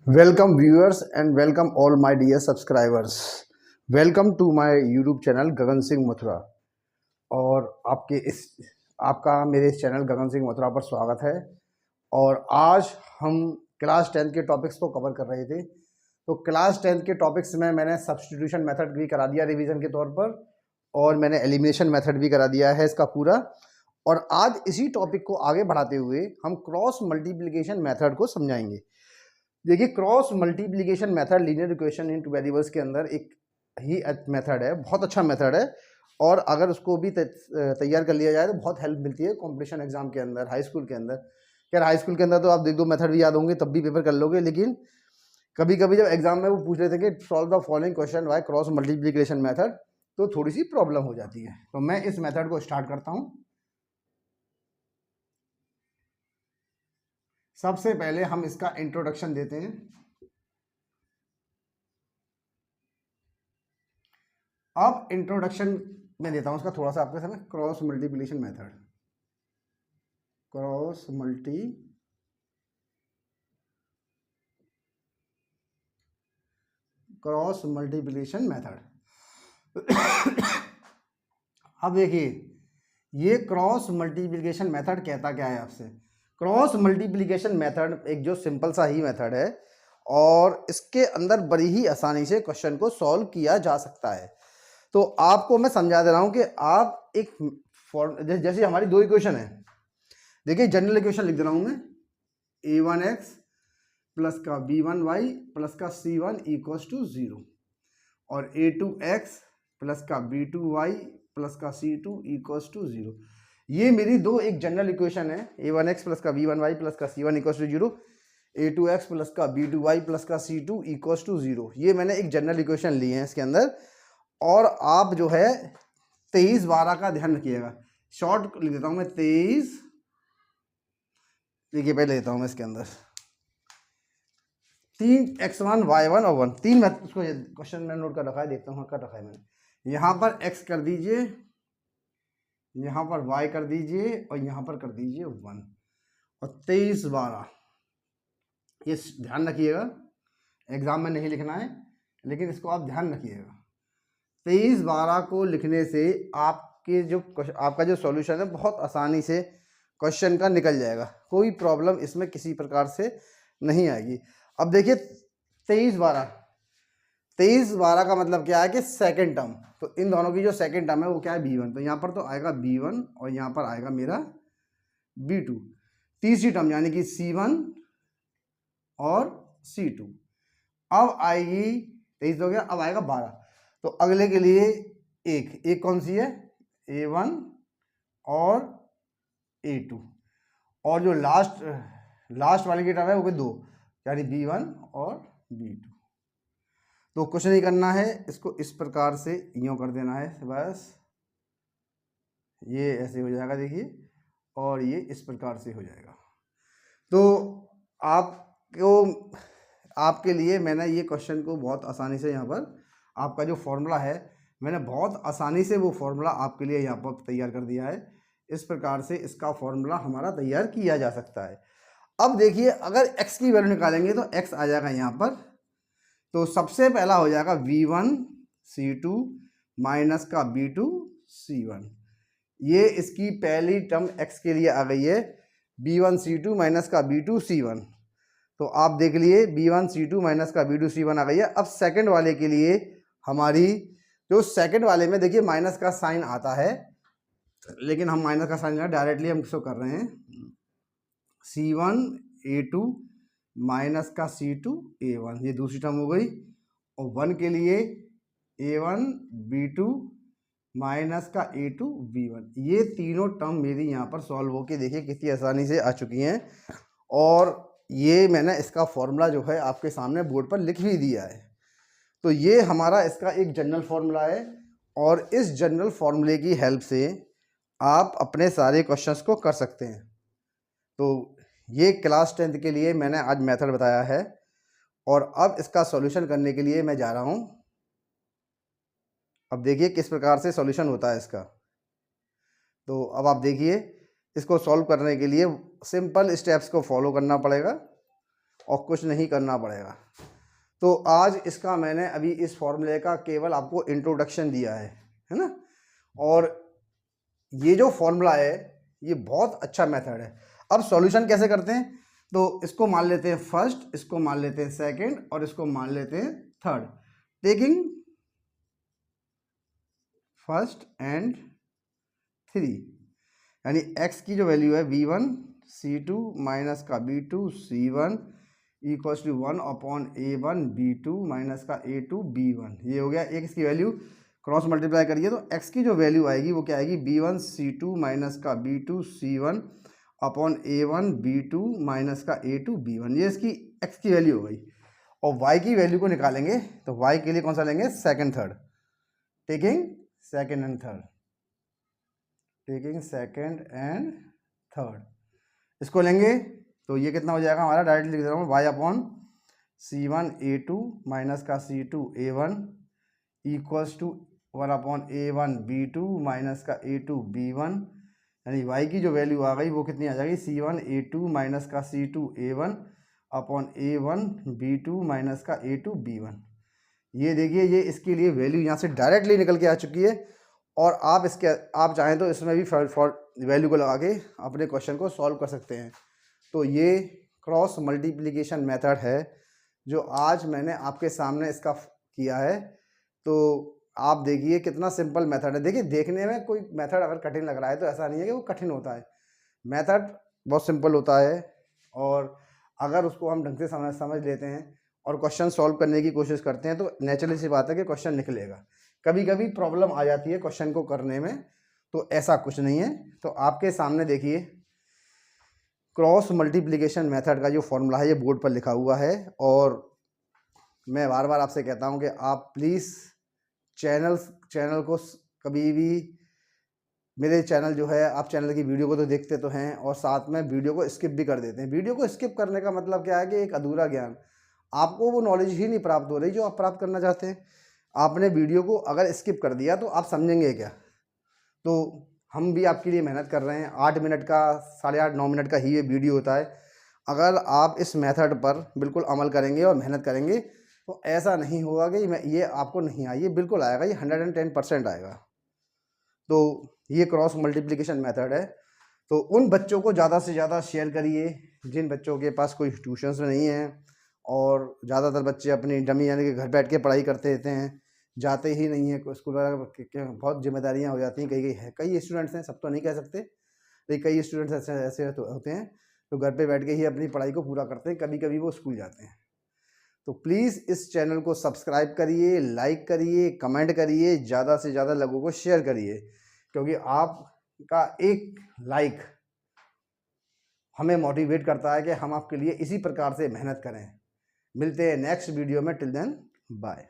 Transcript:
Welcome viewers and welcome all my dear subscribers. Welcome to my YouTube channel Gagan Singh Mathura. और आपका मेरे इस channel Gagan Singh Mathura पर स्वागत है। और आज हम क्लास 10 के टॉपिक्स को कवर कर रहे थे। तो क्लास 10 के टॉपिक्स में मैंने सब्स्टिट्यूशन मेथड भी करा दिया रिवीजन के तौर पर, और मैंने एलिमिनेशन मेथड भी करा दिया है इसका पूरा। और आज इसी टॉपिक को आगे बढ़ाते हुए हम क्रॉस मल्टीप्लिकेशन मेथड को समझाएंगे। देखिए, cross multiplication method linear equation in two variables के अंदर एक ही मेथड है, बहुत अच्छा मेथड है। और अगर उसको भी तैयार कर लिया जाए तो बहुत हेल्प मिलती है कॉम्पिटिशन एग्जाम के अंदर, हाई स्कूल के अंदर। यार हाई स्कूल के अंदर तो आप देख दो मेथड भी याद होंगे तब भी पेपर कर लोगे, लेकिन कभी कभी जब एग्जाम में वो पूछ रहे थे कि solve the following question by cross multiplication method, तो थोड़ी सी प्रॉब्लम हो जाती है। तो मैं इस मेथड को स्टार्ट करता हूँ। सबसे पहले हम इसका इंट्रोडक्शन देते हैं। अब इंट्रोडक्शन में देता हूं उसका थोड़ा सा आपके सामने। Cross multiplication method, cross multiplication method. अब देखिए, ये क्रॉस मल्टीप्लिकेशन मेथड कहता क्या है आपसे। क्रॉस मल्टीप्लिकेशन मेथड एक जो सिंपल सा ही मेथड है, और इसके अंदर बड़ी ही आसानी से क्वेश्चन को सॉल्व किया जा सकता है। तो आपको मैं समझा दे रहा हूं कि आप एक जैसे हमारी दो इक्वेशन है। देखिए, जनरल इक्वेशन लिख दे रहा हूं मैं, a1x प्लस का b1y प्लस का c1 इक्वल्स टू 0, और a2x प्लस का b2y प्लस का c2 इक्वल्स टू 0। ये मेरी दो एक जनरल इक्वेशन है, a1x प्लस का b1y प्लस का c1 equals to 0, a2x plus का b2y प्लस का c2 इक्वल्स टू 0। ये मैंने एक जनरल इक्वेशन ली है इसके अंदर। और आप जो है 23-12 का ध्यान रखिएगा। शॉर्ट लिख देता हूं मैं 23, देखिए पहले लेता हूं मैं इसके अंदर 3x1 y1 और 1, तीन उसको क्वेश्चन में नोट कर रखा है, देखता हूँ कर रखा है मैंने। यहाँ पर x कर दीजिए, यहाँ पर y कर दीजिए, और यहाँ पर कर दीजिए 1, और 23-12। ये ध्यान रखिएगा, एग्जाम में नहीं लिखना है, लेकिन इसको आप ध्यान रखिएगा। 23-12 को लिखने से आपका जो सॉल्यूशन है बहुत आसानी से क्वेश्चन का निकल जाएगा। कोई प्रॉब्लम इसमें किसी प्रकार से नहीं आएगी। अब देखिए 23-12 का मतलब क्या है कि सेकंड टर्म, तो इन दोनों की जो सेकंड टर्म है वो क्या है b1, तो यहाँ पर तो आएगा b1 और यहाँ पर आएगा मेरा b2। तीसरी टर्म यानी कि c1 और c2। अब आएगी 23 हो गया, अब आएगा 12। तो अगले के लिए एक कौन सी है, a1 और a2, और जो लास्ट वाले की टर्म है वो दो, यानी b1 और b2। तो कुछ नहीं करना है, इसको इस प्रकार से यूं कर देना है बस। ये ऐसे हो जाएगा देखिए, और ये इस प्रकार से हो जाएगा। तो आपके लिए मैंने ये क्वेश्चन को बहुत आसानी से यहाँ पर आपका जो फॉर्मूला है, मैंने बहुत आसानी से वो फॉर्मूला आपके लिए यहाँ पर तैयार कर दिया है। इस प्रकार से इसका फॉर्मूला हमारा तैयार किया जा सकता है। अब देखिए, अगर x की वैल्यू निकालेंगे तो x आ जाएगा यहाँ पर। तो सबसे पहला हो जाएगा v1 c2 माइनस का b2 c1। ये इसकी पहली टर्म x के लिए आ गई है, b1 c2 माइनस का b2 c1। तो आप देख लिए b1 c2 माइनस का b2 c1 आ गई है। अब सेकंड वाले के लिए हमारी जो सेकंड वाले में देखिए माइनस का साइन आता है, लेकिन हम माइनस का साइन डायरेक्टली हम किसको कर रहे हैं, c1 a2 माइनस का c2 a1, ये दूसरी टर्म हो गई। और 1 के लिए a1 b2 माइनस का a2 b1। ये तीनों टर्म मेरी यहाँ पर सॉल्व होके देखिए कितनी आसानी से आ चुकी हैं। और ये मैंने इसका फॉर्मूला जो है आपके सामने बोर्ड पर लिख भी दिया है। तो ये हमारा इसका एक जनरल फॉर्मूला है, और इस जनरल फॉर्मूले की हेल्प से आप अपने सारे क्वेश्चंस को कर सकते हैं। तो ये क्लास 10 के लिए मैंने आज मेथड बताया है, और अब इसका सॉल्यूशन करने के लिए मैं जा रहा हूँ। अब देखिए किस प्रकार से सॉल्यूशन होता है इसका। तो अब आप देखिए, इसको सॉल्व करने के लिए सिंपल स्टेप्स को फॉलो करना पड़ेगा, और कुछ नहीं करना पड़ेगा। तो आज इसका मैंने अभी इस फॉर्मूले का केवल आपको इंट्रोडक्शन दिया है ना। और ये जो फॉर्मूला है ये बहुत अच्छा मेथड है। अब सॉल्यूशन कैसे करते हैं, तो इसको मान लेते हैं फर्स्ट, इसको मान लेते हैं सेकंड और इसको मान लेते हैं थर्ड। टेकिंग फर्स्ट एंड 3, यानी x की जो वैल्यू है v1 c2 माइनस का b2 c1 equals to 1 upon a1 b2 minus का a2 b1। ये हो गया एक इसकी वैल्यू। क्रॉस मल्टीप्लाई करिए तो x की जो वैल्यू आएगी वो क्या आएगी, b1 c2 माइनस का b2 c1 upon a1 b2 minus का a2 b1। ये इसकी x की वैल्यू हो गई। और y की वैल्यू को निकालेंगे तो y के लिए कौन सा लेंगे, second third. Taking second and third, taking second and third, इसको लेंगे तो ये कितना हो जाएगा हमारा, डायरेक्टली लिख दे रहा हूँ y upon c1 a2 minus का c2 a1 equals to 1 upon a1 b2 minus का a2 b1। यानी y की जो वैल्यू आ गई वो कितनी आ जाएगी, c1 a2 माइनस का c2 a1 upon a1 b2 minus का a2 b1। ये देखिए ये इसके लिए वैल्यू यहाँ से डायरेक्टली निकल के आ चुकी है। और आप चाहें तो इसमें भी वैल्यू को लगा के अपने क्वेश्चन को सॉल्व कर सकते हैं। तो ये क्रॉस मल्टीप्लिकेशन मेथड है जो आज मैंने आपके सामने इसका किया है। तो आप देखिए कितना सिंपल मेथड है। देखिए देखने में कोई मेथड अगर कठिन लग रहा है तो ऐसा नहीं है कि वो कठिन होता है, मेथड बहुत सिंपल होता है। और अगर उसको हम ढंग से समझ लेते हैं और क्वेश्चन सॉल्व करने की कोशिश करते हैं तो नेचुरली सी बात है कि क्वेश्चन निकलेगा। कभी कभी प्रॉब्लम आ जाती है क्वेश्चन को करने में, तो ऐसा कुछ नहीं है। तो आपके सामने देखिए क्रॉस मल्टीप्लिकेशन मेथड का जो फॉर्मूला है ये बोर्ड पर लिखा हुआ है। और मैं बार बार आपसे कहता हूं कि आप प्लीज़ चैनल को कभी भी, मेरे चैनल जो है, आप चैनल की वीडियो को तो देखते तो हैं और साथ में वीडियो को स्किप भी कर देते हैं। वीडियो को स्किप करने का मतलब क्या है कि एक अधूरा ज्ञान, आपको वो नॉलेज ही नहीं प्राप्त हो रही जो आप प्राप्त करना चाहते हैं। आपने वीडियो को अगर स्किप कर दिया तो आप समझेंगे क्या। तो हम भी आपके लिए मेहनत कर रहे हैं। 8 मिनट का, 8.5 9 मिनट का ही ये वीडियो होता है। अगर आप इस मेथड पर बिल्कुल अमल करेंगे और मेहनत करेंगे तो ऐसा नहीं होगा कि ये आपको नहीं आए, ये बिल्कुल आएगा, ये 110% आएगा। तो ये क्रॉस मल्टीप्लिकेशन मेथड है। तो उन बच्चों को ज़्यादा से ज़्यादा शेयर करिए जिन बच्चों के पास कोई ट्यूशन्स नहीं है। और ज़्यादातर बच्चे अपनी डमी यानी कि घर बैठ के पढ़ाई करते रहते हैं, जाते ही नहीं है स्कूल वगैरह। बहुत जिम्मेदारियां हो जाती हैं, कई स्टूडेंट्स हैं, सब तो नहीं कह सकते, लेकिन कई स्टूडेंट्स ऐसे होते हैं तो घर पे बैठ के ही अपनी पढ़ाई को पूरा करते हैं, कभी कभी वो स्कूल जाते हैं। तो प्लीज़ इस चैनल को सब्सक्राइब करिए, लाइक करिए, कमेंट करिए, ज़्यादा से ज़्यादा लोगों को शेयर करिए, क्योंकि आपका एक लाइक हमें मोटिवेट करता है कि हम आपके लिए इसी प्रकार से मेहनत करें। मिलते हैं नेक्स्ट वीडियो में। Till then bye.